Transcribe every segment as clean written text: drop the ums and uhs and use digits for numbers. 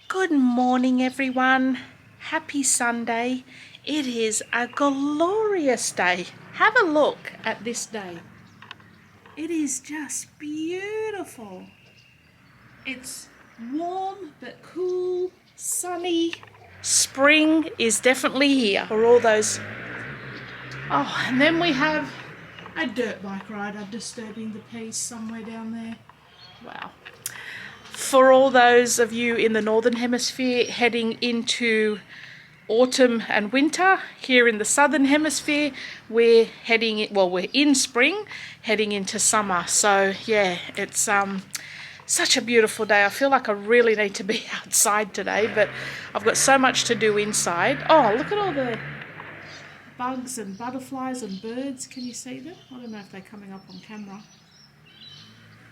Good morning, everyone. Happy Sunday. It is a glorious day. Have a look at this day. It is just beautiful. It's warm but cool, sunny. Spring is definitely here for all those. Oh, and then we have a dirt bike rider disturbing the peace somewhere down there. Wow. For all those of you in the Northern Hemisphere heading into autumn and winter, here in the Southern Hemisphere, we're in spring, heading into summer. So yeah, it's such a beautiful day. I feel like I really need to be outside today, but I've got so much to do inside. Oh, look at all the bugs and butterflies and birds. Can you see them? I don't know if they're coming up on camera.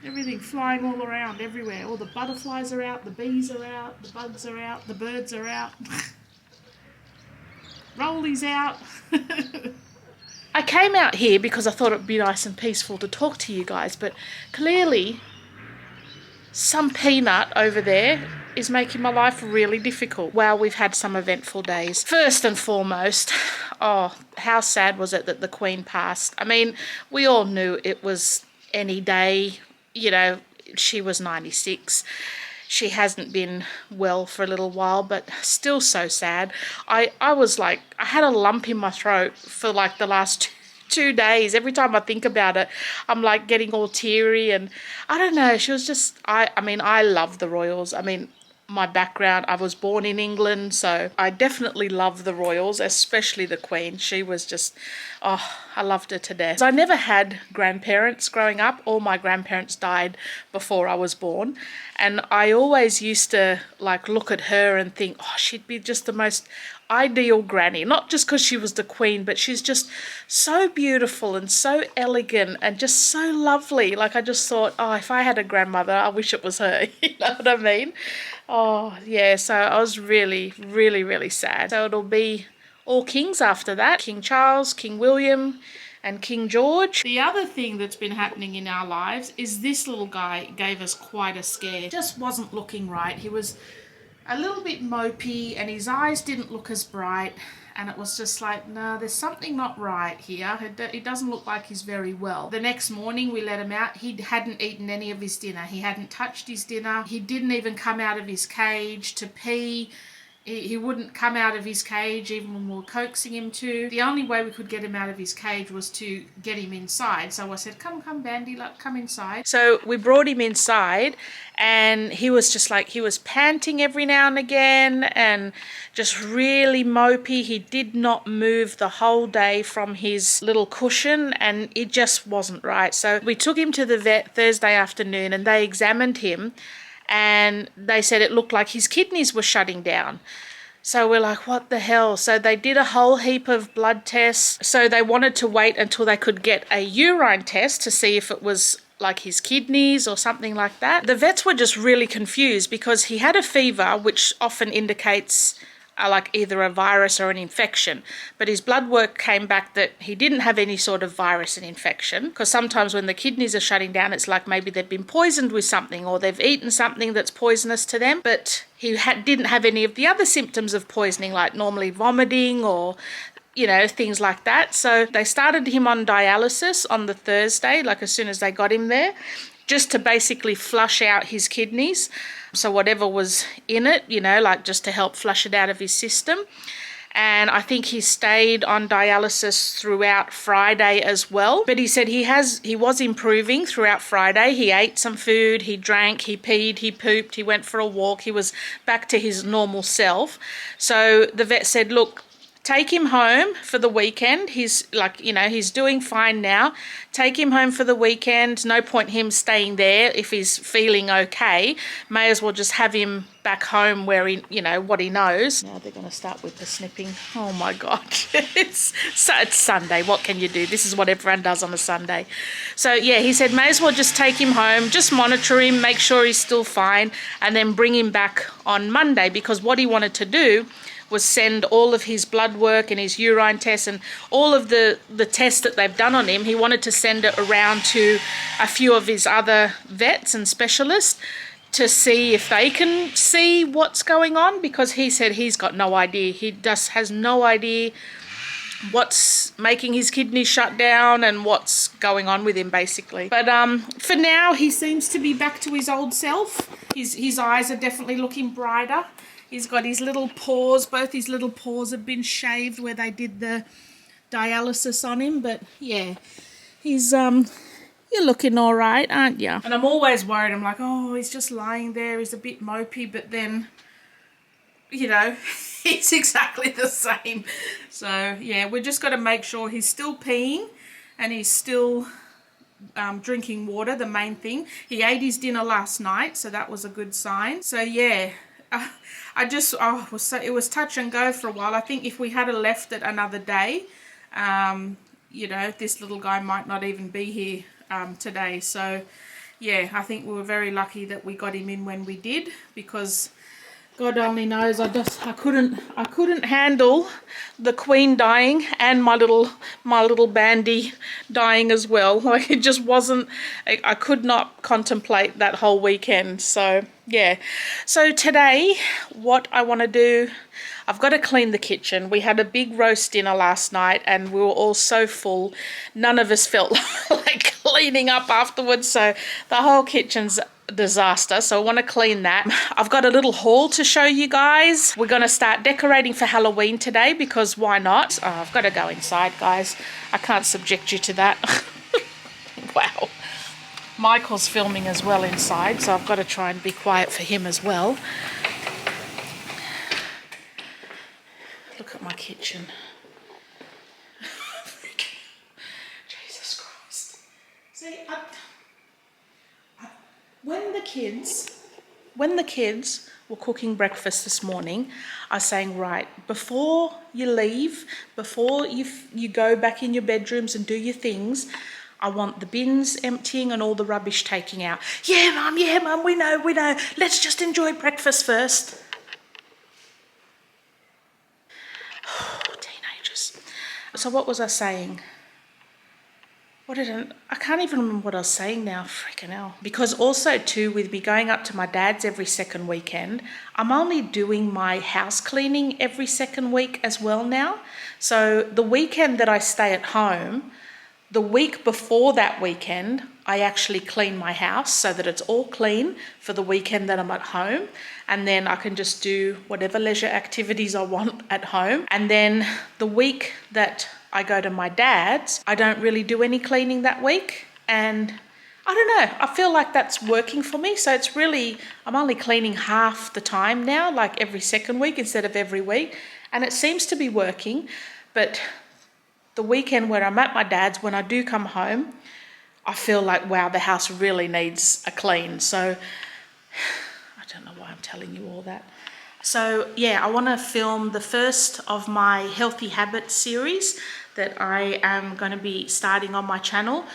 Everything flying all around, everywhere. All the butterflies are out, the bees are out, the bugs are out, the birds are out. Rolly's out. I came out here because I thought it would be nice and peaceful to talk to you guys, but clearly some peanut over there is making my life really difficult. Well, we've had some eventful days. First and foremost, oh, how sad was it that the Queen passed? I mean, we all knew it was any day. You know, she was 96. She hasn't been well for a little while, but still so sad. I was like, I had a lump in my throat for like the last two days. Every time I think about it, I'm like getting all teary, and I don't know. She was just, I mean, I love the royals. I mean, my background, I was born in England, so I definitely love the royals, especially the Queen. She was just, oh, I loved her to death. I never had grandparents growing up. All my grandparents died before I was born, and I always used to like look at her and think, oh, she'd be just the most ideal granny, not just because she was the Queen, but she's just so beautiful and so elegant and just so lovely. Like, I just thought, oh, if I had a grandmother, I wish it was her. You know what I mean? Oh yeah, so I was really, really, really sad. So it'll be all kings after that. King Charles, King William, and King George. The other thing that's been happening in our lives is this little guy gave us quite a scare. Just wasn't looking right. He was a little bit mopey and his eyes didn't look as bright, and it was just like, no, there's something not right here. It doesn't look like he's very well. The next morning we let him out. He hadn't eaten any of his dinner. He hadn't touched his dinner. He didn't even come out of his cage to pee. He wouldn't come out of his cage even when we were coaxing him to. The only way we could get him out of his cage was to get him inside. So I said, come, Bandy, like, come inside. So we brought him inside, and he was just like, he was panting every now and again and just really mopey. He did not move the whole day from his little cushion, and it just wasn't right. So we took him to the vet Thursday afternoon, and they examined him, and they said it looked like his kidneys were shutting down. So we're like, what the hell? So they did a whole heap of blood tests. So they wanted to wait until they could get a urine test to see if it was like his kidneys or something like that. The vets were just really confused because he had a fever, which often indicates like either a virus or an infection, but his blood work came back that he didn't have any sort of virus and infection, because sometimes when the kidneys are shutting down, it's like maybe they've been poisoned with something or they've eaten something that's poisonous to them. But he didn't have any of the other symptoms of poisoning, like normally vomiting or, you know, things like that. So they started him on dialysis on the Thursday, like as soon as they got him there, just to basically flush out his kidneys. So whatever was in it, you know, like just to help flush it out of his system. And I think he stayed on dialysis throughout Friday as well. But he said he was improving throughout Friday. He ate some food, he drank, he peed, he pooped, he went for a walk. He was back to his normal self. So the vet said, look, take him home for the weekend. He's like, you know, he's doing fine now. Take him home for the weekend. No point him staying there if he's feeling okay. May as well just have him back home where he, you know, what he knows. Now they're going to start with the snipping. Oh my God. It's Sunday. What can you do? This is what everyone does on a Sunday. So yeah, he said, may as well just take him home, just monitor him, make sure he's still fine, and then bring him back on Monday, because what he wanted to do was send all of his blood work and his urine tests and all of the tests that they've done on him. He wanted to send it around to a few of his other vets and specialists to see if they can see what's going on, because he said he's got no idea. He just has no idea what's making his kidneys shut down and what's going on with him, basically. But for now, he seems to be back to his old self. His eyes are definitely looking brighter. He's got his little paws, both his little paws have been shaved where they did the dialysis on him. But yeah, he's you're looking all right, aren't you? And I'm always worried. I'm like, oh, he's just lying there. He's a bit mopey, but then, you know, he's exactly the same. So yeah, we're just got to make sure he's still peeing and he's still drinking water, the main thing. He ate his dinner last night, so that was a good sign. So yeah, it was touch and go for a while. I think if we had left it another day, you know, this little guy might not even be here today. So yeah, I think we were very lucky that we got him in when we did, because God only knows, I couldn't handle the Queen dying and my little Bandy dying as well. Like, it just wasn't, I could not contemplate that whole weekend. So yeah, so today what I want to do, I've got to clean the kitchen. We had a big roast dinner last night and we were all so full. None of us felt like cleaning up afterwards. So the whole kitchen's a disaster. So I want to clean that. I've got a little haul to show you guys. We're going to start decorating for Halloween today, because why not? Oh, I've got to go inside, guys. I can't subject you to that. Wow. Michael's filming as well inside, so I've got to try and be quiet for him as well. Look at my kitchen. Jesus Christ. See, when the kids were cooking breakfast this morning, I was saying, right, before you leave, before you go back in your bedrooms and do your things, I want the bins emptying and all the rubbish taking out. Yeah, Mum, we know. Let's just enjoy breakfast first. Teenagers. So what was I saying? I can't even remember what I was saying now, freaking hell. Because also too, with me going up to my dad's every second weekend, I'm only doing my house cleaning every second week as well now. So the weekend that I stay at home, the week before that weekend, I actually clean my house so that it's all clean for the weekend that I'm at home. And then I can just do whatever leisure activities I want at home. And then the week that I go to my dad's, I don't really do any cleaning that week. And I don't know, I feel like that's working for me. So it's really, I'm only cleaning half the time now, like every second week instead of every week. And it seems to be working. But the weekend where I'm at my dad's, when I do come home, I feel like, wow, the house really needs a clean. So I don't know why I'm telling you all that. So yeah, I want to film the first of my Healthy Habits series that I am going to be starting on my channel.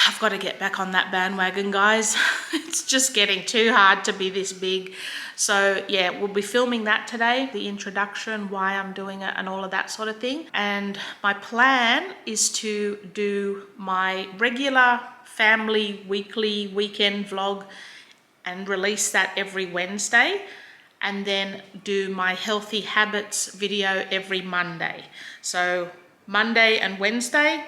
I've got to get back on that bandwagon, guys. It's just getting too hard to be this big. So yeah, we'll be filming that today, the introduction, why I'm doing it and all of that sort of thing. And my plan is to do my regular family weekly weekend vlog and release that every Wednesday, and then do my Healthy Habits video every Monday. So Monday and Wednesday,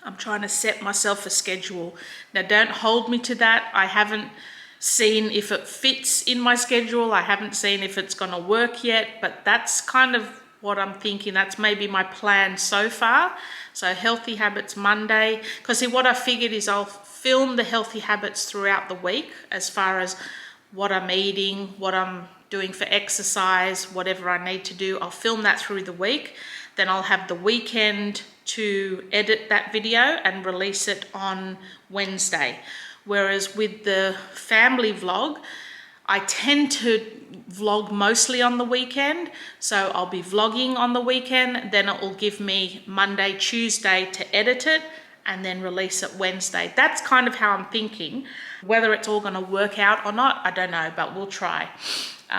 I'm trying to set myself a schedule. Now, don't hold me to that. I haven't seen if it fits in my schedule. I haven't seen if it's going to work yet, but that's kind of what I'm thinking. That's maybe my plan so far. So Healthy Habits Monday, because what I figured is I'll film the Healthy Habits throughout the week, as far as what I'm eating, what I'm doing for exercise, whatever I need to do. I'll film that through the week. Then I'll have the weekend to edit that video and release it on Wednesday. Whereas with the family vlog, I tend to vlog mostly on the weekend. So I'll be vlogging on the weekend, then it will give me Monday, Tuesday to edit it, and then release it Wednesday. That's kind of how I'm thinking. Whether it's all going to work out or not, I don't know, but we'll try.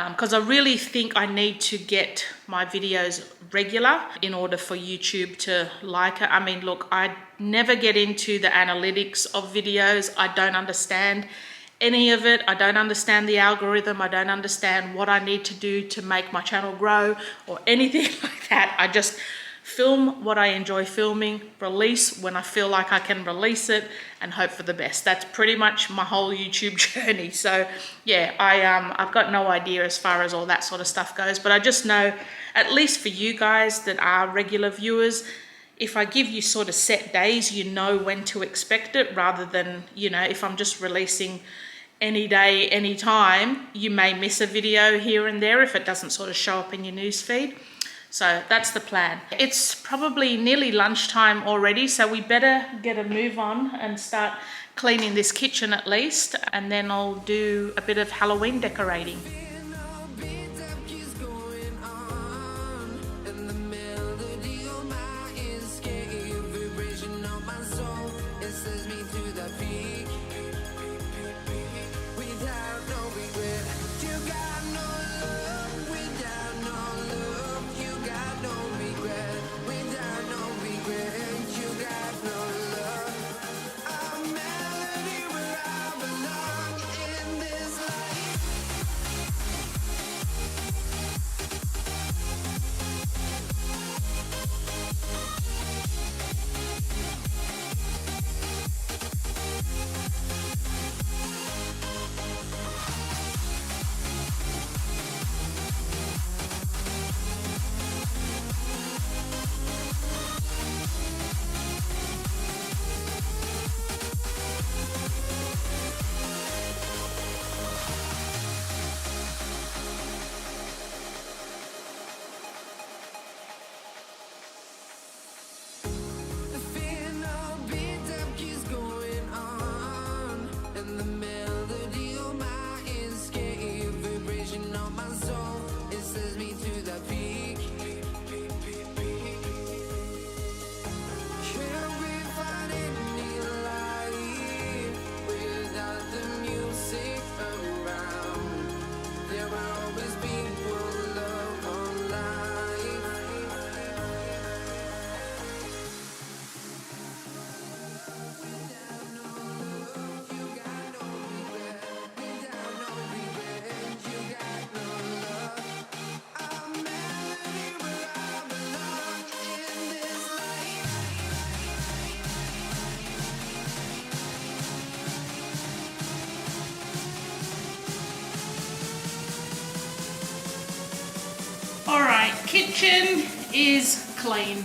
Because I really think I need to get my videos regular in order for YouTube to like it. I mean, look, I never get into the analytics of videos. I don't understand any of it. I don't understand the algorithm. I don't understand what I need to do to make my channel grow or anything like that. I just film what I enjoy filming, release when I feel like I can release it, and hope for the best. That's pretty much my whole YouTube journey. So yeah, I've got no idea as far as all that sort of stuff goes, but I just know, at least for you guys that are regular viewers, if I give you sort of set days, you know when to expect it, rather than, you know, if I'm just releasing any day, any time, you may miss a video here and there if it doesn't sort of show up in your newsfeed. So that's the plan. It's probably nearly lunchtime already, so we better get a move on and start cleaning this kitchen at least, and then I'll do a bit of Halloween decorating. Alright, kitchen is clean.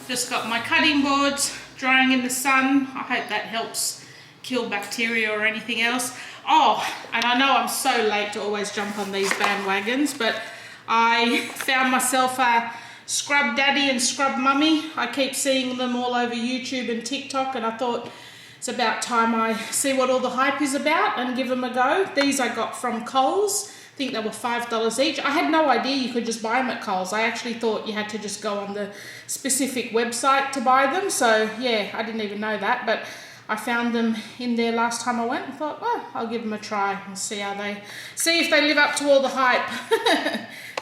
Just got my cutting boards drying in the sun. I hope that helps kill bacteria or anything else. Oh, and I know I'm so late to always jump on these bandwagons, but I found myself a Scrub Daddy and Scrub Mummy. I keep seeing them all over YouTube and TikTok, and I thought it's about time I see what all the hype is about and give them a go. These I got from Coles. I think they were $5 each. I had no idea you could just buy them at Coles. I actually thought you had to just go on the specific website to buy them. So yeah, I didn't even know that, but I found them in there last time I went and thought, well, I'll give them a try and see if they live up to all the hype.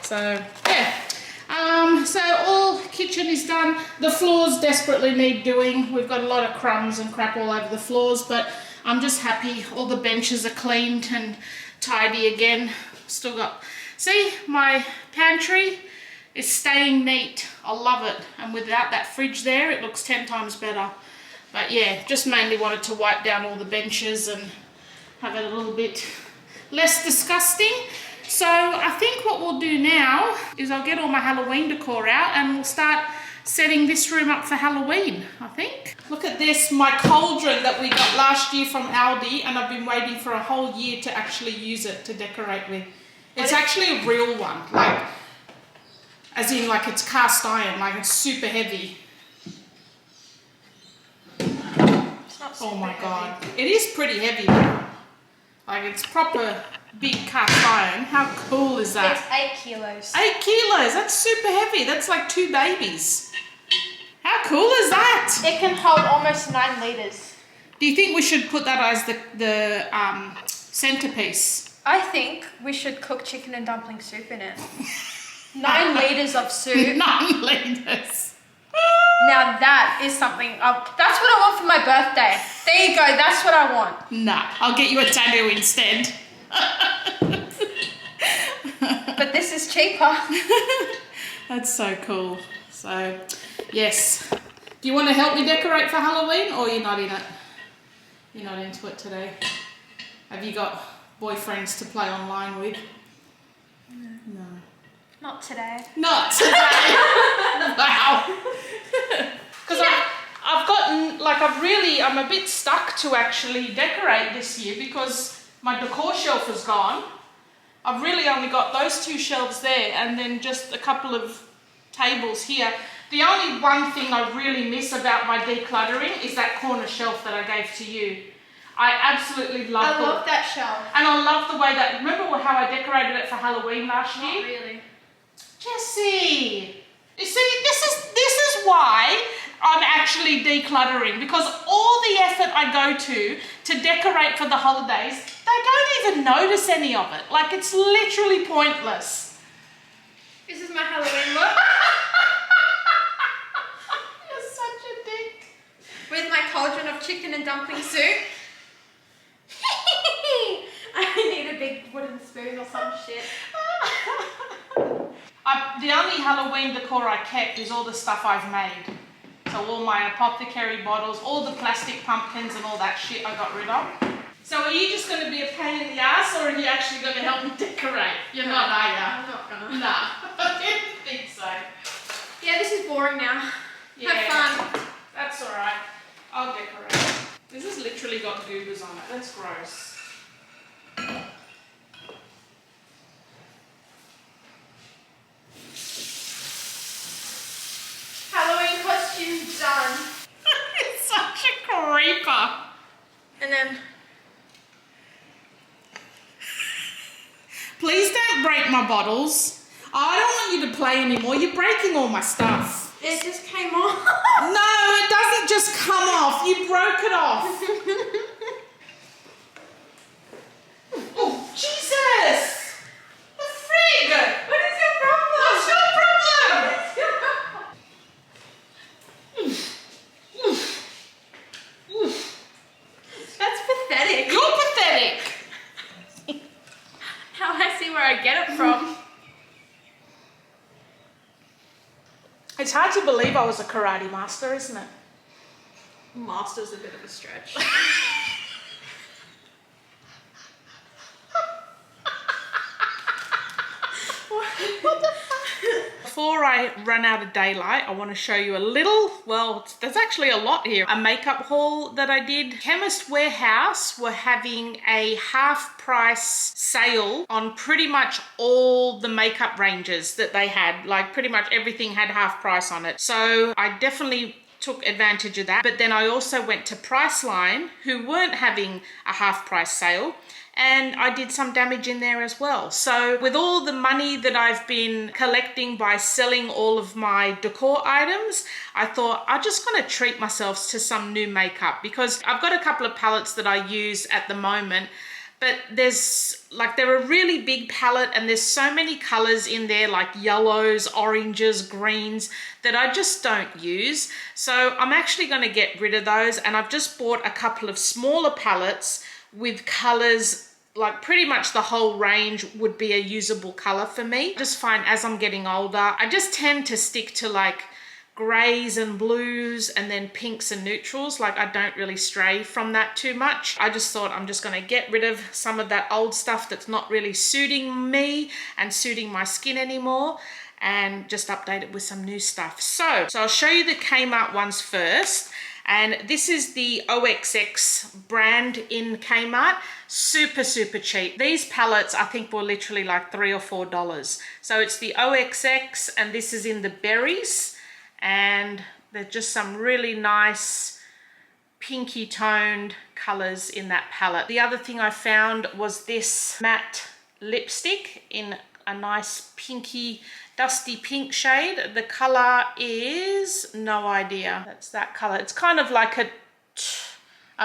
So yeah. So all kitchen is done. The floors desperately need doing. We've got a lot of crumbs and crap all over the floors, but I'm just happy all the benches are cleaned and tidy again. Still got, see, my pantry is staying neat. I love it, and without that fridge there it looks 10 times better. But yeah, just mainly wanted to wipe down all the benches and have it a little bit less disgusting. So I think what we'll do now is I'll get all my Halloween decor out and we'll start setting this room up for Halloween, I think. Look at this, my cauldron that we got last year from Aldi, and I've been waiting for a whole year to actually use it to decorate with. It's actually a real one, like, as in like it's cast iron, like it's super heavy. It's not super oh my God, heavy. it is pretty heavy though. Like it's proper big cast iron. How cool is that? It's 8 kilos. 8 kilos, that's super heavy. That's like 2 babies. How cool is that? It can hold almost 9 litres. Do you think we should put that as the centerpiece? I think we should cook chicken and dumpling soup in it. 9 litres of soup. 9 litres. Now that is something, that's what I want for my birthday. There you go, that's what I want. Nah, I'll get you a tattoo instead. But this is cheaper. That's so cool. So, yes. Do you want to help me decorate for Halloween, or you're not in it? You're not into it today? Have you got boyfriends to play online with? No. Not today. Not today. Wow. Because I've gotten, like, I'm a bit stuck to actually decorate this year because my decor shelf is gone. I've really only got those 2 shelves there and then just a couple of tables here. The only one thing I really miss about my decluttering is that corner shelf that I gave to you. I absolutely love I love that shelf. And I love the way that, remember how I decorated it for Halloween last year? Not really. Jessie, you see, this is why I'm actually decluttering, because all the effort I go to decorate for the holidays, they don't even notice any of it. Like, it's literally pointless. This is my Halloween look. You're such a dick. With my cauldron of chicken and dumpling soup. I need a big wooden spoon or some shit. The only Halloween decor I kept is all the stuff I've made. So all my apothecary bottles, all the plastic pumpkins and all that shit I got rid of. So are you just going to be a pain in the ass, or are you actually going to help me decorate? You're not, are you? I'm not gonna. Nah, I didn't think so. Yeah, this is boring now. Yeah, Have fun. That's alright. I'll decorate. This has literally got goobers on it. That's gross. Halloween costume done. It's such a creeper. And then Please don't break my bottles. I don't want you to play anymore. You're breaking all my stuff. it just came off. No, it doesn't just come off. You broke it off. Oh, Jesus! The frig! What is your problem? What's your problem? That's pathetic. You're pathetic. How I see where I get it from. It's hard to believe I was a karate master, isn't it? Master's a bit of a stretch. What the fuck? Before I run out of daylight, I want to show you a little, well, there's actually a lot here. A makeup haul that I did. Chemist Warehouse were having a half price sale on pretty much all the makeup ranges that they had. Like, pretty much everything had half price on it. So I definitely took advantage of that. But then I also went to Priceline, who weren't having a half price sale, and I did some damage in there as well. So with all the money that I've been collecting by selling all of my decor items, I thought I'm just going to treat myself to some new makeup, because I've got a couple of palettes that I use at the moment, but they're a really big palette and there's so many colors in there, like yellows, oranges, greens, that I just don't use. So I'm actually going to get rid of those, and I've just bought a couple of smaller palettes with colors, like pretty much the whole range would be a usable color for me. I just find as I'm getting older, I just tend to stick to like grays and blues and then pinks and neutrals. Like, I don't really stray from that too much. I just thought I'm just going to get rid of some of that old stuff that's not really suiting me and suiting my skin anymore, and just update it with some new stuff. So I'll show you the Kmart ones first. And this is the OXX brand in Kmart. Super, super cheap. These palettes I think were literally like $3 or $4. So it's the OXX, and this is in the berries. And they're just some really nice pinky toned colors in that palette. The other thing I found was this matte lipstick in a nice pinky, dusty pink shade. The color is, no idea. That's that color. It's kind of like a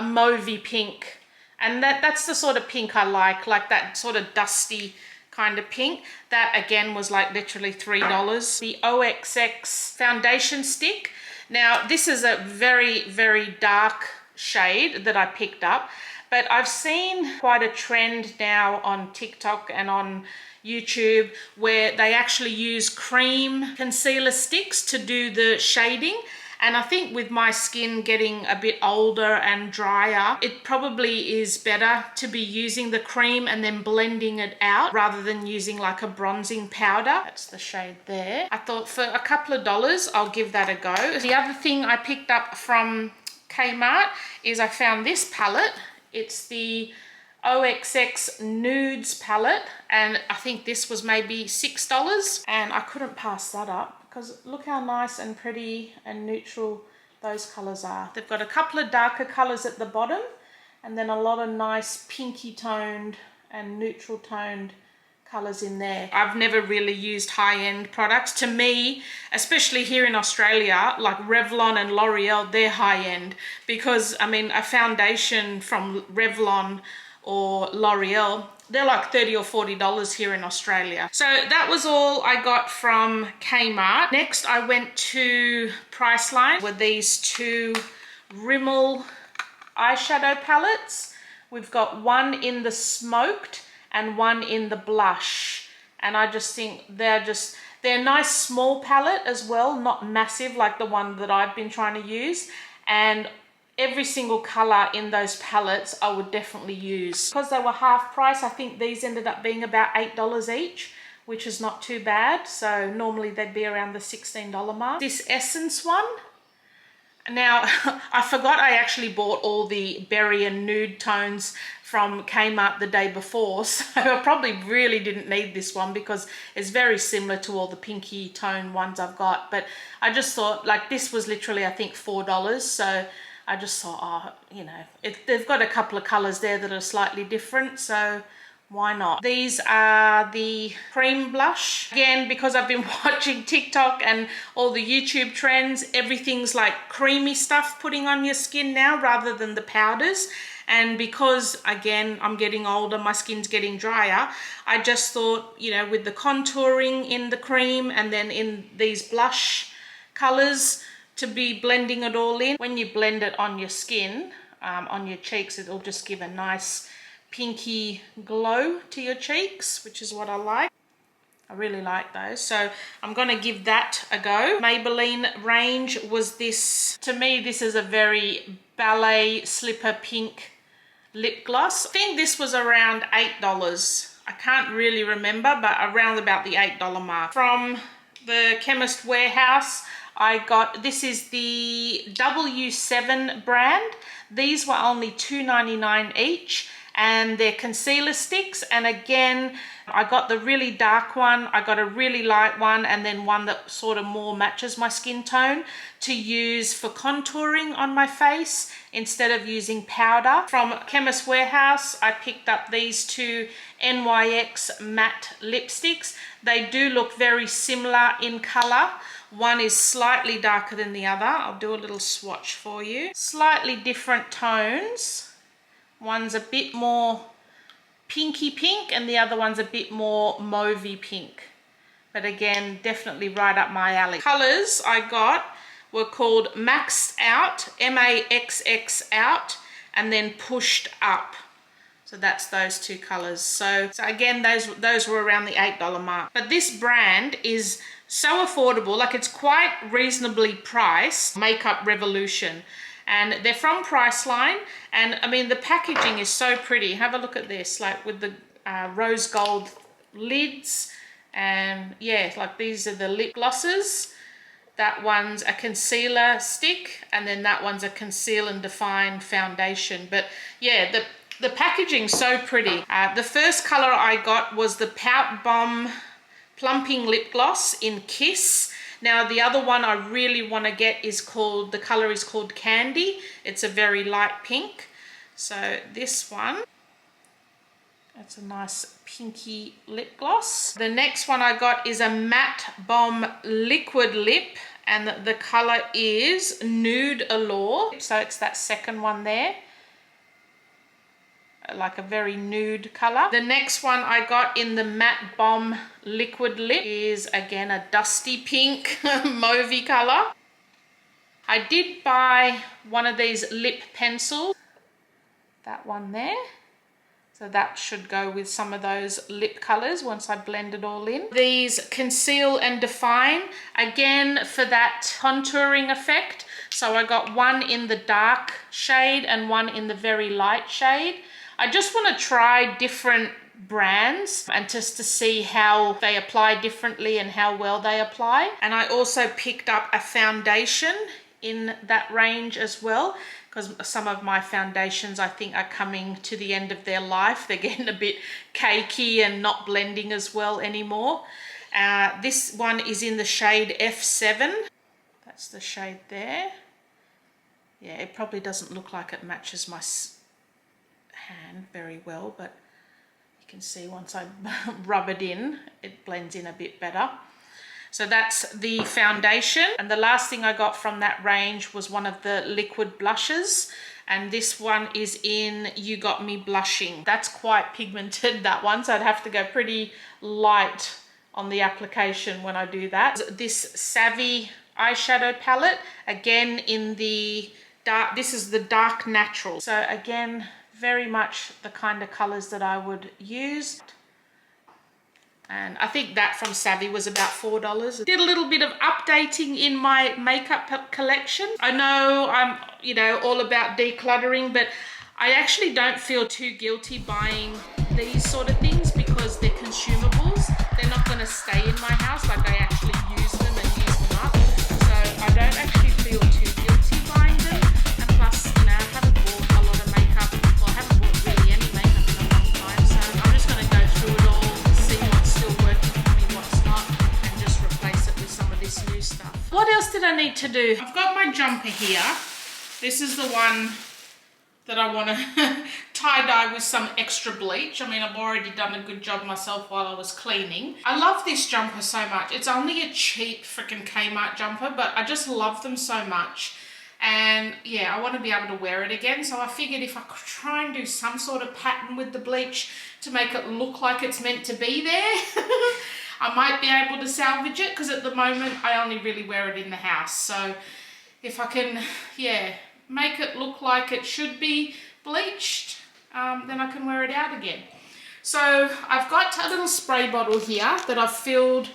mauvey pink. And that's the sort of pink I like that sort of dusty kind of pink. That again was like literally $3. The OXX foundation stick. Now, this is a very, very dark shade that I picked up, but I've seen quite a trend now on TikTok and on YouTube where they actually use cream concealer sticks to do the shading. And I think with my skin getting a bit older and drier, it probably is better to be using the cream and then blending it out rather than using like a bronzing powder. That's the shade there. I thought for a couple of dollars, I'll give that a go. The other thing I picked up from Kmart is I found this palette. It's the OXX Nudes palette, and I think this was maybe $6, and I couldn't pass that up because look how nice and pretty and neutral those colors are. They've got a couple of darker colors at the bottom and then a lot of nice pinky toned and neutral toned colors in there. I've never really used high-end products. To me, especially here in Australia, like Revlon and L'Oreal, they're high-end because, I mean, a foundation from Revlon or L'Oreal, they're like $30 or $40 here in Australia. So that was all I got from Kmart. Next, I went to Priceline with these two Rimmel eyeshadow palettes. We've got one in the smoked and one in the blush. And I just think they're a nice small palette as well, not massive like the one that I've been trying to use. And every single color in those palettes I would definitely use. Because they were half price, I think these ended up being about $8 each, which is not too bad. So normally they'd be around the $16 mark. This Essence one, now I forgot I actually bought all the berry and nude tones from Kmart the day before, so I probably really didn't need this one because it's very similar to all the pinky tone ones I've got. But I just thought, like, this was literally I think $4, so I just thought, oh, you know, they've got a couple of colors there that are slightly different, so why not? These are the cream blush. Again, because I've been watching TikTok and all the YouTube trends, everything's like creamy stuff putting on your skin now rather than the powders. And because, again, I'm getting older, my skin's getting drier, I just thought, you know, with the contouring in the cream and then in these blush colors, to be blending it all in. When you blend it on your skin, on your cheeks, it'll just give a nice pinky glow to your cheeks, which is what I like. I really like those, so I'm going to give that a go. Maybelline range was this. To me, this is a very ballet slipper pink lip gloss. I think this was around $8. I can't really remember, but around about the $8 mark. From the Chemist Warehouse, I got, this is the W7 brand. These were only $2.99 each, and they're concealer sticks. And again, I got the really dark one, I got a really light one, and then one that sort of more matches my skin tone to use for contouring on my face instead of using powder. From Chemist Warehouse, I picked up these two NYX matte lipsticks. They do look very similar in color. One is slightly darker than the other. I'll do a little swatch for you. Slightly different tones. One's a bit more pinky pink and the other one's a bit more mauvey pink. But again, definitely right up my alley. Colors I got were called Maxed Out, M-A-X-X Out, and then Pushed Up. So that's those two colors. So again, those were around the $8 mark. But this brand is so affordable, like it's quite reasonably priced. Makeup Revolution. And they're from Priceline. And I mean, the packaging is so pretty. Have a look at this, like with the rose gold lids. And yeah, like these are the lip glosses. That one's a concealer stick. And then that one's a conceal and define foundation. But yeah, the packaging's so pretty. The first color I got was the Pout Bomb Plumping Lip Gloss in Kiss. Now the other one I really want to get is called, the color is called Candy. It's a very light pink. So this one, that's a nice pinky lip gloss. The next one I got is a Matte Bomb Liquid Lip, and the color is Nude Allure. So it's that second one there, like a very nude color. The next one I got in the Matte Bomb Liquid Lip is again a dusty pink mauvey color. I did buy one of these lip pencils, that one there. So that should go with some of those lip colours once I blend it all in. These conceal and define, again for that contouring effect. So I got one in the dark shade and one in the very light shade. I just want to try different brands and just to see how they apply differently and how well they apply. And I also picked up a foundation in that range as well, because some of my foundations I think are coming to the end of their life. They're getting a bit cakey and not blending as well anymore. This one is in the shade F7. That's the shade there. Yeah, it probably doesn't look like it matches my hand very well, but you can see once I rub it in, it blends in a bit better. So that's the foundation. And the last thing I got from that range was one of the liquid blushes. And this one is in You Got Me Blushing. That's quite pigmented, that one. So I'd have to go pretty light on the application when I do that. This Savvy eyeshadow palette, again in the dark, this is the dark natural. So again, very much the kind of colors that I would use. And I think that from Savvy was about $4. Did a little bit of updating in my makeup collection. I know I'm, you know, all about decluttering, but I actually don't feel too guilty buying these sort of things because they're consumables. They're not going to stay in my house. Like, I actually use them and use them up. So I don't actually feel too guilty buying them. And plus, you know, I haven't bought a lot of makeup. Well, I haven't bought really any makeup in a long time. So I'm just going to go through it all, see what's still working for me, what's not, and just replace it with some of this new stuff. What else did I need to do? I've got my jumper here. This is the one that I want to tie-dye with some extra bleach. I mean, I've already done a good job myself while I was cleaning. I love this jumper so much. It's only a cheap freaking Kmart jumper, but I just love them so much. And yeah, I want to be able to wear it again. So I figured if I could try and do some sort of pattern with the bleach to make it look like it's meant to be there, I might be able to salvage it, because at the moment I only really wear it in the house. So if I can, yeah, make it look like it should be bleached, then I can wear it out again. So I've got a little spray bottle here that I've filled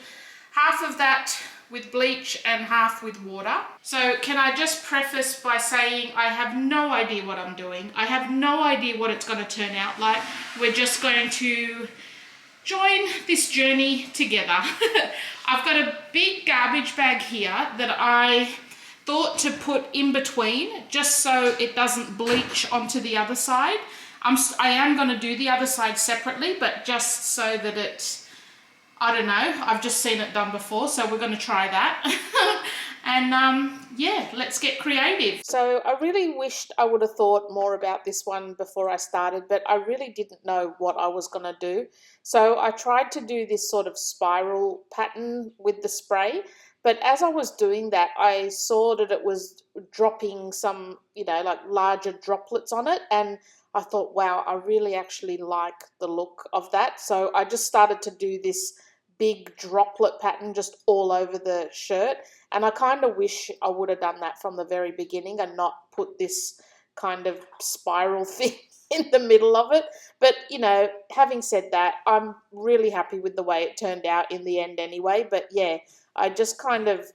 half of that with bleach and half with water. So can I just preface by saying I have no idea what I'm doing. I have no idea what it's going to turn out like. We're just going to join this journey together. I've got a big garbage bag here that I thought to put in between just so it doesn't bleach onto the other side. I am going to do the other side separately, but just so that it, I don't know, I've just seen it done before, so we're going to try that. And yeah, let's get creative. So I really wished I would have thought more about this one before I started, but I really didn't know what I was going to do. So I tried to do this sort of spiral pattern with the spray, but as I was doing that, I saw that it was dropping some, you know, like larger droplets on it, and I thought, wow, I really actually like the look of that. So I just started to do this big droplet pattern just all over the shirt. And I kind of wish I would have done that from the very beginning and not put this kind of spiral thing in the middle of it. But, you know, having said that, I'm really happy with the way it turned out in the end anyway. But yeah, I just kind of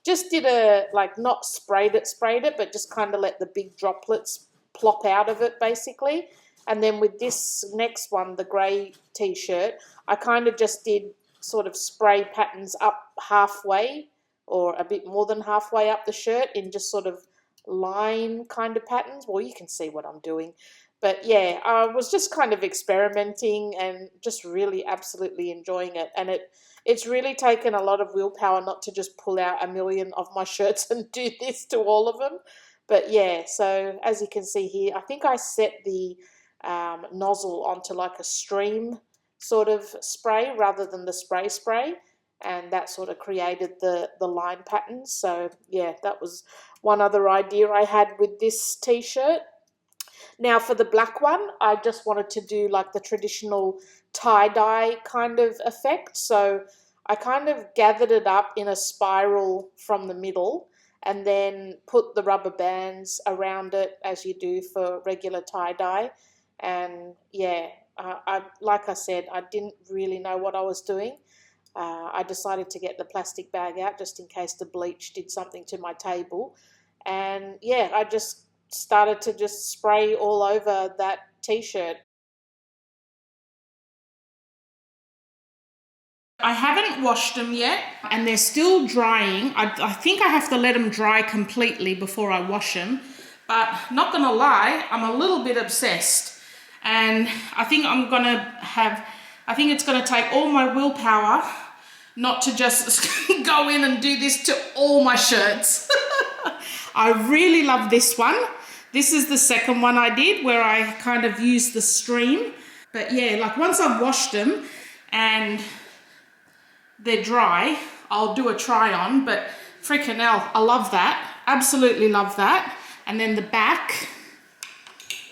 just did a, like, not sprayed it, but just kind of let the big droplets plop out of it basically. And then with this next one, the grey t-shirt, I kind of just did sort of spray patterns up halfway or a bit more than halfway up the shirt in just sort of line kind of patterns. Well, you can see what I'm doing. But yeah, I was just kind of experimenting and just really absolutely enjoying it. And it's really taken a lot of willpower not to just pull out a million of my shirts and do this to all of them. But yeah, so as you can see here, I think I set the nozzle onto like a stream sort of spray rather than the spray, and that sort of created the line patterns. So yeah, that was one other idea I had with this t-shirt. Now for the black one, I just wanted to do like the traditional tie-dye kind of effect. So I kind of gathered it up in a spiral from the middle, and then put the rubber bands around it as you do for regular tie-dye. And yeah, like I said, I didn't really know what I was doing. I decided to get the plastic bag out just in case the bleach did something to my table. And yeah, I just started to just spray all over that t-shirt. I haven't washed them yet and they're still drying. I think I have to let them dry completely before I wash them. But not gonna lie, I'm a little bit obsessed. And I think I think it's gonna take all my willpower not to just go in and do this to all my shirts. I really love this one. This is the second one I did where I kind of used the stream. But yeah, like once I've washed them and they're dry, I'll do a try on, but freaking hell, I love that. Absolutely love that. And then the back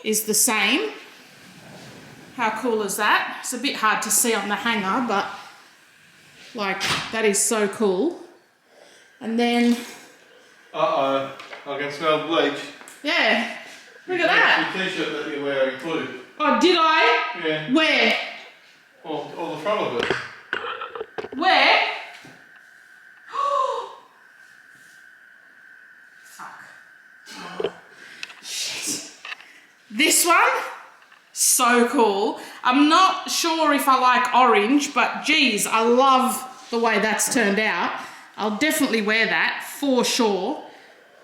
is the same. How cool is that? It's a bit hard to see on the hanger, but like that is so cool. And then... Uh-oh, I can smell bleach. Yeah, look at that. Your t-shirt that you're wearing too. Oh, did I? Yeah. Where? All the front of it. Where? Fuck. Shit. This one? So cool. I'm not sure if I like orange, but geez, I love the way that's turned out. I'll definitely wear that for sure.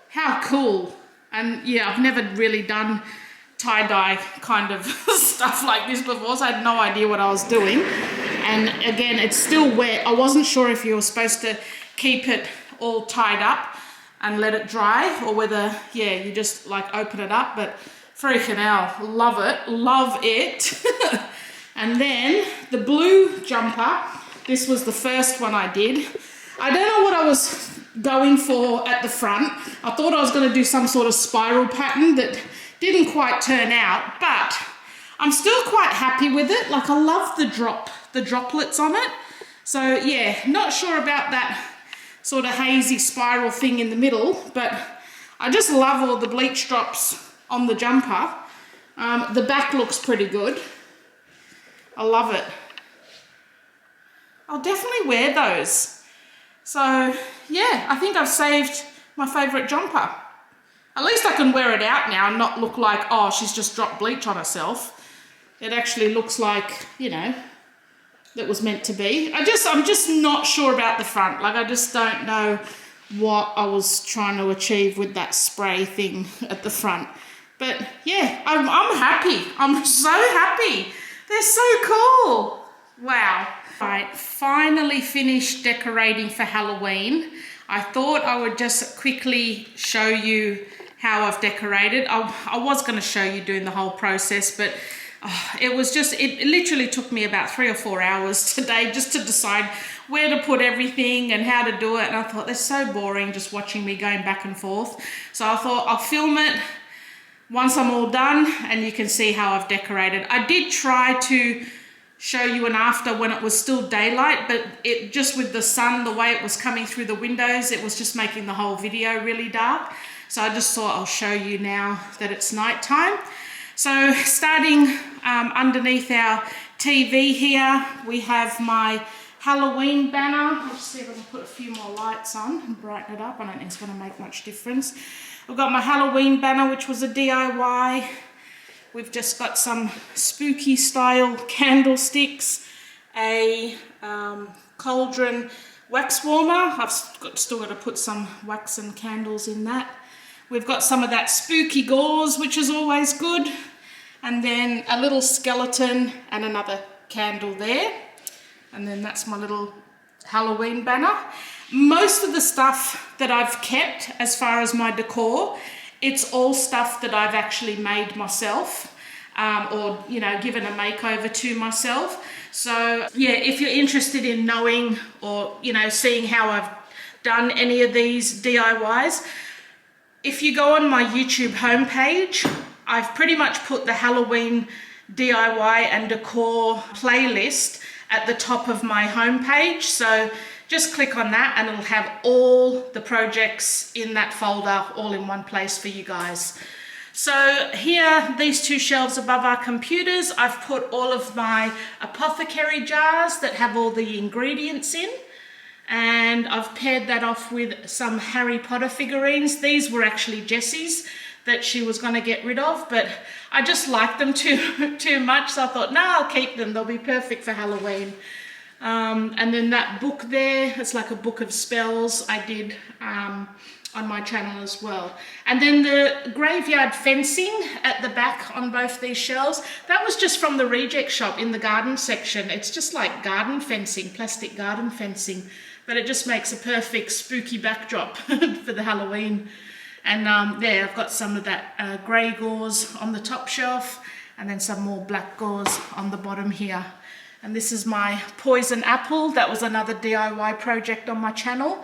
How cool. And yeah, I've never really done tie-dye kind of stuff like this before, so I had no idea what I was doing. And again, it's still wet. I wasn't sure if you were supposed to keep it all tied up and let it dry, or whether, yeah, you just like open it up, but freaking hell, love it. And then the blue jumper, this was the first one I did. I don't know what I was going for at the front. I thought I was going to do some sort of spiral pattern that didn't quite turn out, but I'm still quite happy with it. Like I love the droplets on it. So yeah, not sure about that sort of hazy spiral thing in the middle, but I just love all the bleach drops on the jumper. The back looks pretty good. I love it. I'll definitely wear those. So yeah, I think I've saved my favourite jumper. At least I can wear it out now and not look like, oh, she's just dropped bleach on herself. It actually looks like, you know, that was meant to be. I'm just not sure about the front. Like I just don't know what I was trying to achieve with that spray thing at the front. But yeah, I'm happy. I'm so happy. They're so cool. Wow. Right, finally finished decorating for Halloween. I thought I would just quickly show you how I've decorated. I was going to show you doing the whole process, but it literally took me about 3 or 4 hours today just to decide where to put everything and how to do it. And I thought, they're so boring just watching me going back and forth. So I thought I'll film it once I'm all done and you can see how I've decorated. I did try to show you an after when it was still daylight, but it just with the sun, the way it was coming through the windows, it was just making the whole video really dark. So I just thought I'll show you now that it's nighttime. So starting underneath our TV here, we have my Halloween banner. I'll just see if I can put a few more lights on and brighten it up. I don't think it's going to make much difference. We've got my Halloween banner, which was a DIY. We've just got some spooky style candlesticks, a cauldron wax warmer. I've still got to put some wax and candles in that. We've got some of that spooky gauze, which is always good. And then a little skeleton and another candle there. And then that's my little Halloween banner. Most of the stuff that I've kept as far as my decor, it's all stuff that I've actually made myself or, you know, given a makeover to myself. So yeah, if you're interested in knowing or, you know, seeing how I've done any of these DIYs, if you go on my YouTube homepage, I've pretty much put the Halloween DIY and decor playlist at the top of my homepage. So just click on that and it'll have all the projects in that folder all in one place for you guys. So here, these two shelves above our computers, I've put all of my apothecary jars that have all the ingredients in, and I've paired that off with some Harry Potter figurines. These were actually Jessie's that she was going to get rid of, but I just liked them too much, so I thought, no, I'll keep them. They'll be perfect for Halloween. And then that book there, it's like a book of spells I did on my channel as well. And then the graveyard fencing at the back on both these shelves, that was just from the reject shop in the garden section. It's just like garden fencing, plastic garden fencing, but it just makes a perfect spooky backdrop for the Halloween. And there, I've got some of that grey gauze on the top shelf, and then some more black gauze on the bottom here. And this is my poison apple. That was another DIY project on my channel.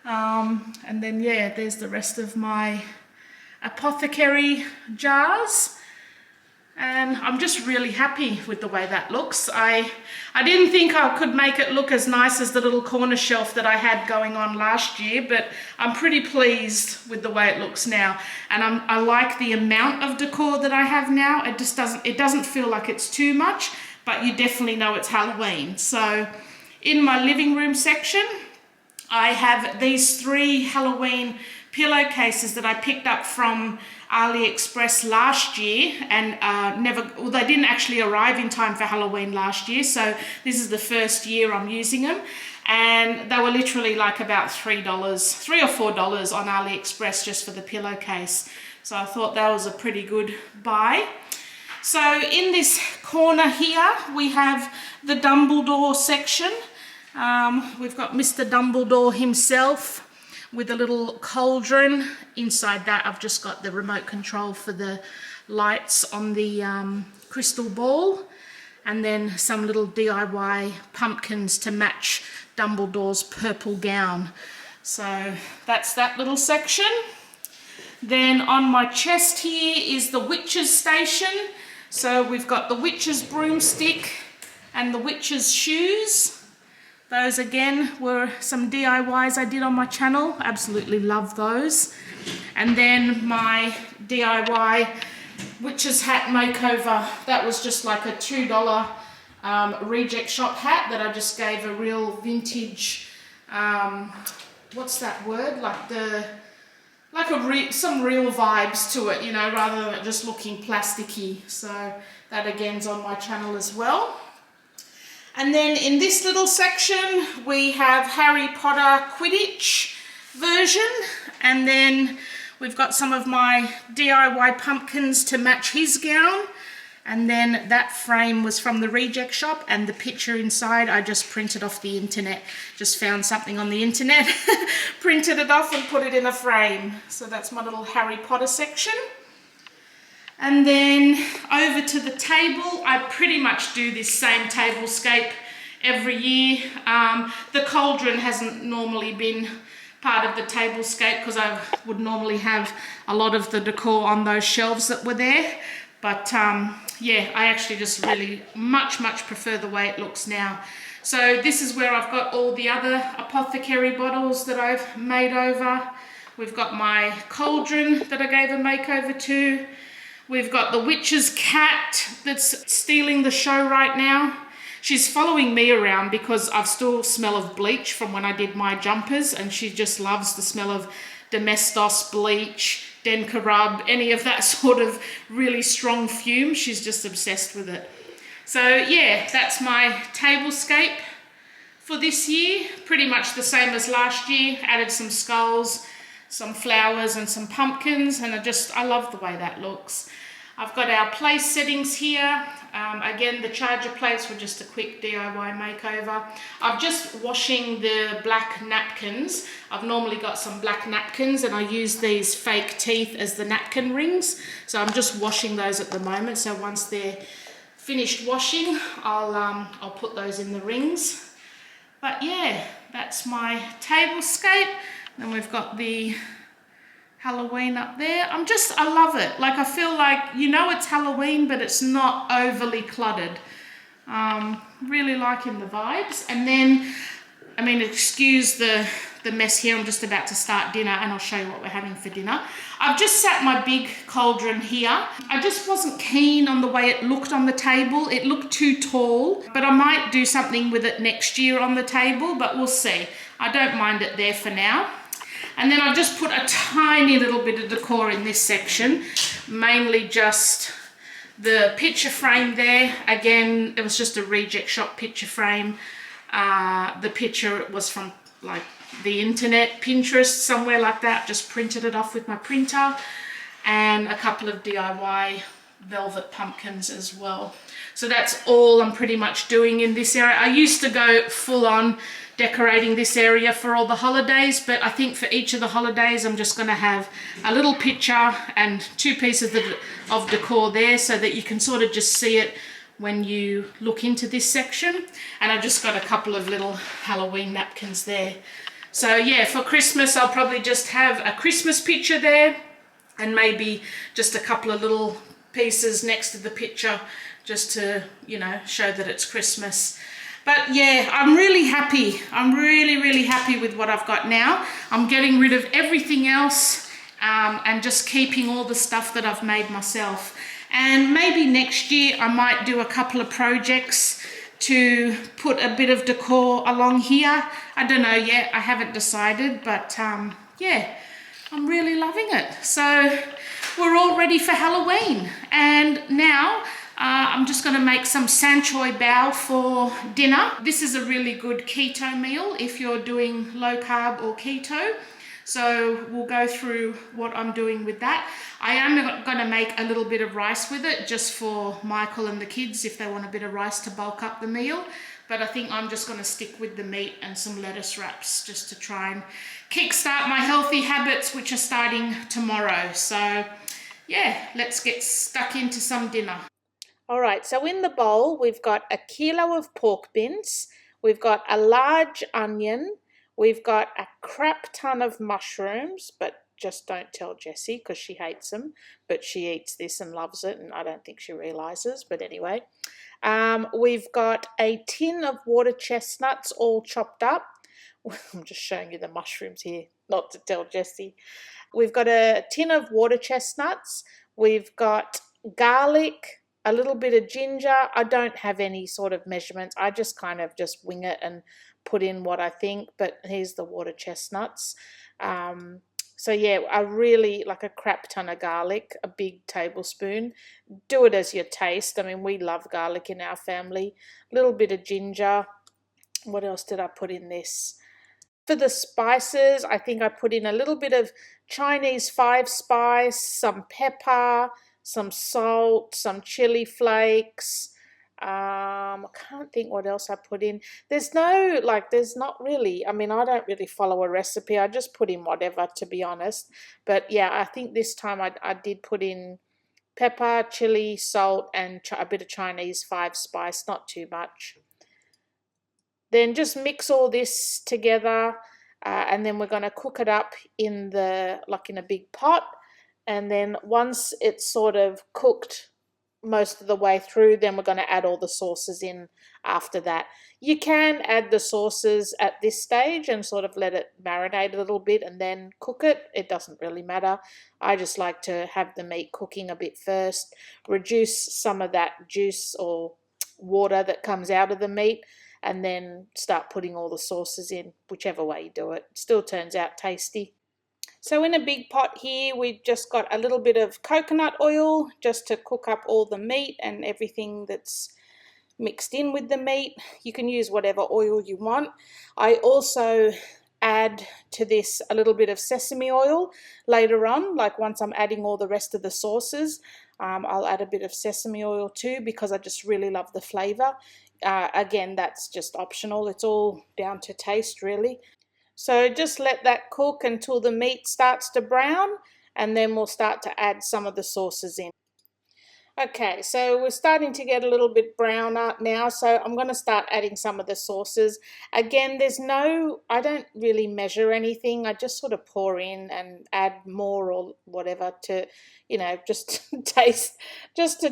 And then, yeah, there's the rest of my apothecary jars. And I'm just really happy with the way that looks. I didn't think I could make it look as nice as the little corner shelf that I had going on last year, but I'm pretty pleased with the way it looks now. And I like the amount of decor that I have now. It doesn't feel like it's too much, but you definitely know it's Halloween. So in my living room section, I have these 3 Halloween pillowcases that I picked up from AliExpress last year, and they didn't actually arrive in time for Halloween last year, so this is the first year I'm using them, and they were literally like about $3 or $4 on AliExpress just for the pillowcase. So I thought that was a pretty good buy. So in this corner here, we have the Dumbledore section. We've got Mr. Dumbledore himself with a little cauldron. Inside that, I've just got the remote control for the lights on the crystal ball, and then some little DIY pumpkins to match Dumbledore's purple gown. So that's that little section. Then on my chest here is the witch's station. So we've got the witch's broomstick and the witch's shoes. Those again were some DIYs I did on my channel. Absolutely love those. And then my DIY witch's hat makeover. That was just like a $2 reject shop hat that I just gave a real vintage, what's that word? Some real vibes to it, you know, rather than it just looking plasticky. So that again's on my channel as well. And then in this little section, we have Harry Potter Quidditch version. And then we've got some of my DIY pumpkins to match his gown. And then that frame was from the reject shop, and the picture inside I just printed off the internet. Just found something on the internet, printed it off and put it in a frame. So that's my little Harry Potter section. And then over to the table, I pretty much do this same tablescape every year. The cauldron hasn't normally been part of the tablescape because I would normally have a lot of the decor on those shelves that were there. But yeah, I actually just really much prefer the way it looks now. So this is where I've got all the other apothecary bottles that I've made over. We've got my cauldron that I gave a makeover to. We've got the witch's cat that's stealing the show right now. She's following me around because I've still smell of bleach from when I did my jumpers, and she just loves the smell of Domestos, bleach, Denka rub, any of that sort of really strong fume. She's just obsessed with it. So yeah, that's my tablescape for this year. Pretty much the same as last year. Added some skulls, some flowers and some pumpkins, and I love the way that looks. I've got our place settings here. Again, the charger plates were just a quick DIY makeover. I'm just washing the black napkins. I've normally got some black napkins and I use these fake teeth as the napkin rings. So I'm just washing those at the moment. So once they're finished washing, I'll put those in the rings. But yeah, that's my tablescape. Then we've got the Halloween up there. I love it. Like, I feel like, you know, it's Halloween, but it's not overly cluttered. Really liking the vibes. And then I mean, excuse the mess here. I'm just about to start dinner and I'll show you what we're having for dinner. I've just sat my big cauldron here. I just wasn't keen on the way it looked on the table. It looked too tall, but I might do something with it next year on the table, but we'll see. I don't mind it there for now. And then I've just put a tiny little bit of decor in this section, mainly just the picture frame there. Again, it was just a reject shop picture frame. The picture was from like the internet, Pinterest, somewhere like that. Just printed it off with my printer, and a couple of DIY velvet pumpkins as well. So that's all I'm pretty much doing in this area. I used to go full on decorating this area for all the holidays, but I think for each of the holidays I'm just going to have a little picture and 2 pieces of decor there so that you can sort of just see it when you look into this section. And I've just got a couple of little Halloween napkins there. So yeah, for Christmas I'll probably just have a Christmas picture there and maybe just a couple of little pieces next to the picture just to, you know, show that it's Christmas. But yeah, I'm really happy. I'm really happy with what I've got now. I'm getting rid of everything else and just keeping all the stuff that I've made myself. And maybe next year I might do a couple of projects to put a bit of decor along here. I don't know yet, I haven't decided, but yeah, I'm really loving it. So we're all ready for Halloween. And now I'm just going to make some Choy bao for dinner. This is a really good keto meal if you're doing low carb or keto. So we'll go through what I'm doing with that. I am going to make a little bit of rice with it just for Michael and the kids if they want a bit of rice to bulk up the meal. But I think I'm just going to stick with the meat and some lettuce wraps just to try and kickstart my healthy habits, which are starting tomorrow. So yeah, let's get stuck into some dinner. All right, so in the bowl, we've got a kilo of pork mince, we've got a large onion, we've got a crap ton of mushrooms, but just don't tell Jessie because she hates them, but she eats this and loves it, and I don't think she realizes, but anyway. We've got a tin of water chestnuts all chopped up. I'm just showing you the mushrooms here, not to tell Jessie. We've got a tin of water chestnuts, we've got garlic, a little bit of ginger. I don't have any sort of measurements. I just kind of just wing it and put in what I think, but here's the water chestnuts. So yeah, I really like a crap ton of garlic, a big tablespoon. Do it as your taste. I mean, we love garlic in our family. A little bit of ginger. What else did I put in this? For the spices, I think I put in a little bit of Chinese 5-spice, some pepper, some salt, some chili flakes. I can't think what else I put in. There's not really, I mean, I don't really follow a recipe. I just put in whatever, to be honest. But yeah, I think this time I did put in pepper, chili, salt, and a bit of Chinese 5-spice, not too much. Then just mix all this together, and then we're going to cook it up in a big pot. And then once it's sort of cooked most of the way through, then we're going to add all the sauces in after that. You can add the sauces at this stage and sort of let it marinate a little bit and then cook it. It doesn't really matter. I just like to have the meat cooking a bit first, reduce some of that juice or water that comes out of the meat, and then start putting all the sauces in, whichever way you do it. Still turns out tasty. So in a big pot here, we've just got a little bit of coconut oil just to cook up all the meat and everything that's mixed in with the meat. You can use whatever oil you want. I also add to this a little bit of sesame oil later on, like once I'm adding all the rest of the sauces. I'll add a bit of sesame oil too because I just really love the flavour. Again, that's just optional. It's all down to taste, really. So just let that cook until the meat starts to brown, and then we'll start to add some of the sauces in. Okay, so we're starting to get a little bit browner now, so I'm going to start adding some of the sauces. Again, I don't really measure anything. I just sort of pour in and add more or whatever to, just to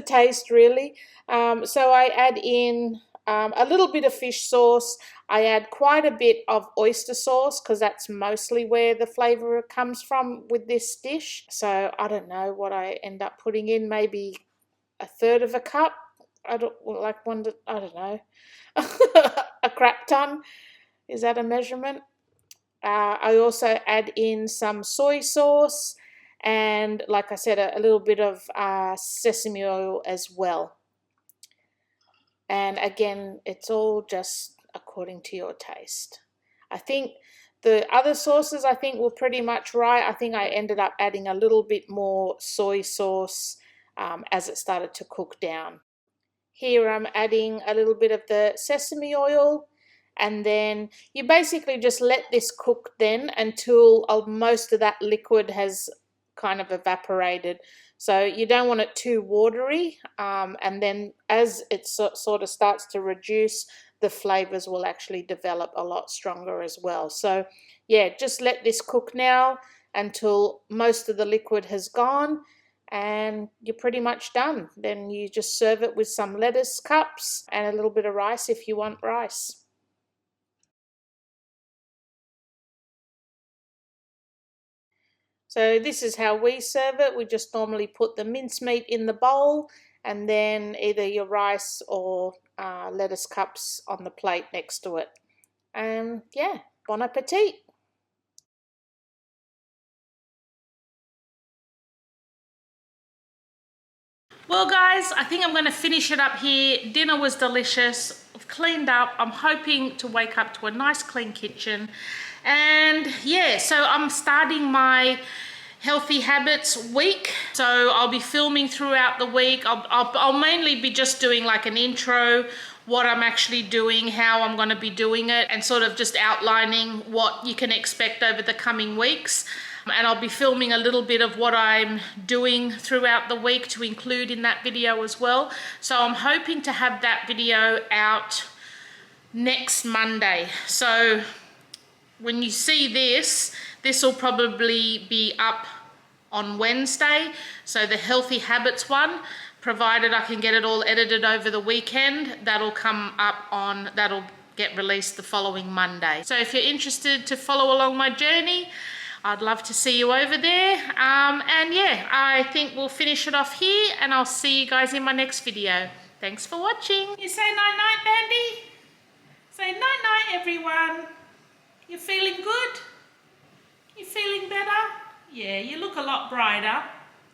taste really. So I add in a little bit of fish sauce. I add quite a bit of oyster sauce because that's mostly where the flavour comes from with this dish. So I don't know what I end up putting in, maybe a third of a cup. I don't know. A crap ton. Is that a measurement? I also add in some soy sauce and, like I said, a little bit of sesame oil as well. And again, it's all just according to your taste. I think the other sauces were pretty much right. I think I ended up adding a little bit more soy sauce as it started to cook down. Here I'm adding a little bit of the sesame oil, and then you basically just let this cook then until most of that liquid has kind of evaporated. So you don't want it too watery, and then as it sort of starts to reduce, the flavors will actually develop a lot stronger as well. So yeah, just let this cook now until most of the liquid has gone, and you're pretty much done. Then you just serve it with some lettuce cups and a little bit of rice if you want rice. So this is how we serve it. We just normally put the mincemeat in the bowl and then either your rice or lettuce cups on the plate next to it. And yeah, bon appetit. Well guys, I think I'm going to finish it up here. Dinner was delicious. I've cleaned up. I'm hoping to wake up to a nice clean kitchen. And yeah, so I'm starting my Healthy Habits week. So I'll be filming throughout the week. I'll mainly be just doing like an intro, what I'm actually doing, how I'm going to be doing it, and sort of just outlining what you can expect over the coming weeks. And I'll be filming a little bit of what I'm doing throughout the week to include in that video as well. So I'm hoping to have that video out next Monday. So when you see this, this will probably be up on Wednesday. So the Healthy Habits one, provided I can get it all edited over the weekend, that'll get released the following Monday. So if you're interested to follow along my journey, I'd love to see you over there. And yeah, I think we'll finish it off here, and I'll see you guys in my next video. Thanks for watching. You say night-night, Bandy? Say night-night, everyone. You feeling good? You feeling better? Yeah, you look a lot brighter.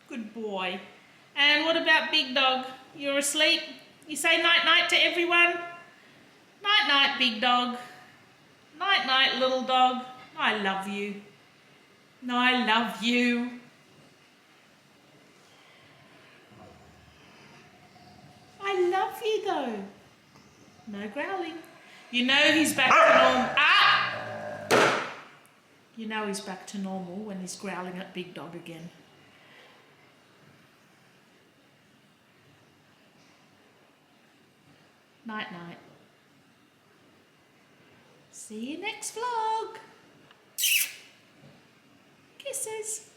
Good boy. And what about Big Dog? You're asleep? You say night-night to everyone? Night-night, Big Dog. Night-night, little dog. I love you. No, I love you. I love you though. No growling. You know he's back to normal. Ah! You know he's back to normal when he's growling at Big Dog again. Night-night. See you next vlog. Kisses.